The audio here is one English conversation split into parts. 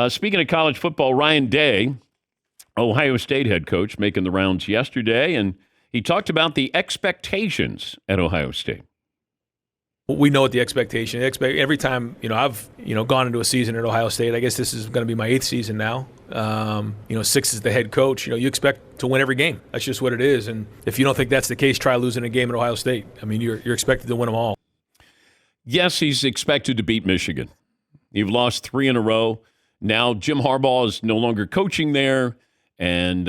Speaking of college football, Ryan Day, Ohio State head coach, making the rounds yesterday, and he talked about the expectations at Ohio State. We know what the expectation. Every time I've gone into a season at Ohio State. I guess this is going to be my 8th season now. 6 as the head coach. You expect to win every game. That's just what it is. And if you don't think that's the case, try losing a game at Ohio State. I mean, you're expected to win them all. Yes, he's expected to beat Michigan. You've lost 3 in a row. Now Jim Harbaugh is no longer coaching there, and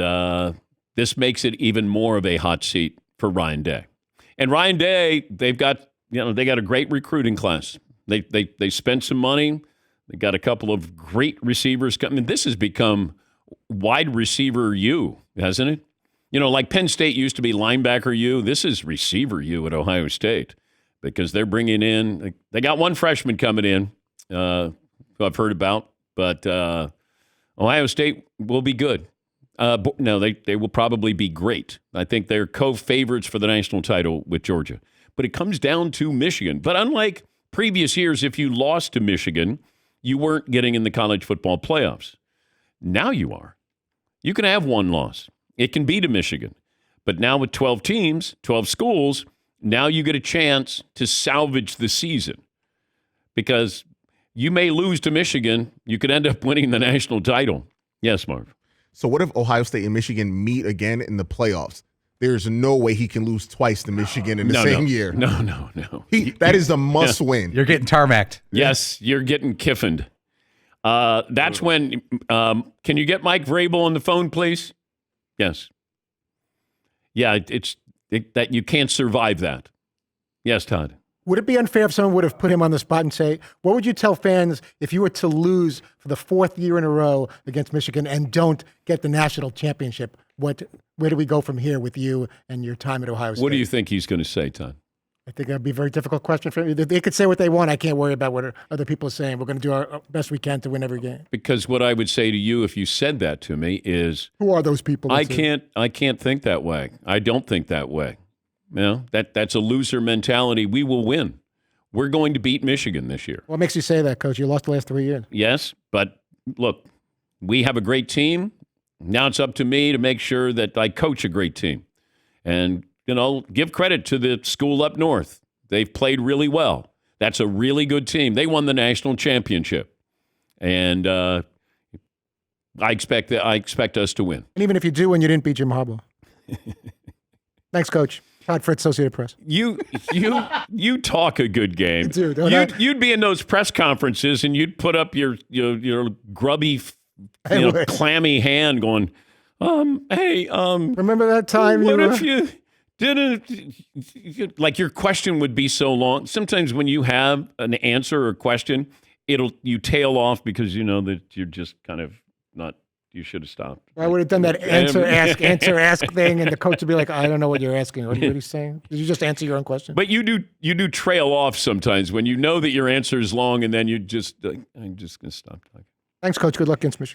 this makes it even more of a hot seat for Ryan Day. And Ryan Day, they got a great recruiting class. They spent some money. They got a couple of great receivers coming. This has become wide receiver U, hasn't it? Like Penn State used to be linebacker U. This is receiver U at Ohio State because they're bringing in. They got one freshman coming in, who I've heard about, but Ohio State will be good. No, they will probably be great. I think they're co-favorites for the national title with Georgia. But it comes down to Michigan. But unlike previous years, if you lost to Michigan, you weren't getting in the college football playoffs. Now you are. You can have one loss. It can be to Michigan. But now with 12 teams, 12 schools, now you get a chance to salvage the season. Because you may lose to Michigan, you could end up winning the national title. Yes, Marv. So what if Ohio State and Michigan meet again in the playoffs? There's no way he can lose twice to Michigan in the same year. No. That is a must-win. You're getting tarmacked. Yes, you're getting kiffined. That's when can you get Mike Vrabel on the phone, please? Yes. Yeah, that you can't survive that. Yes, Todd. Would it be unfair if someone would have put him on the spot and say, what would you tell fans if you were to lose for the 4th year in a row against Michigan and don't get the national championship? Where do we go from here with you and your time at Ohio State? What do you think he's going to say, Todd? I think that'd be a very difficult question for him. They could say what they want. I can't worry about what other people are saying. We're going to do our best we can to win every game. Because what I would say to you if you said that to me is, who are those people? I can't think that way. I don't think that way. That's a loser mentality. We will win. We're going to beat Michigan this year. What makes you say that, Coach? You lost the last 3 years. Yes, but look, we have a great team. Now it's up to me to make sure that I coach a great team. And, give credit to the school up north. They've played really well. That's a really good team. They won the national championship. And I expect us to win. And even if you do win, you didn't beat Jim Harbaugh. Thanks, Coach. Todd Fritz, Associated Press. You talk a good game. You do, you'd be in those press conferences and you'd put up your grubby, clammy hand going, hey, remember that time? What if you didn't? Like your question would be so long. Sometimes when you have an answer or a question, you tail off because you know that you're just kind of not. You should have stopped. I would have done that answer, ask thing, and the coach would be like, I don't know what you're asking. What are you saying? Did you just answer your own question? But you do trail off sometimes when you know that your answer is long, and then you just, I'm just going to stop talking. Thanks, Coach. Good luck against Michigan.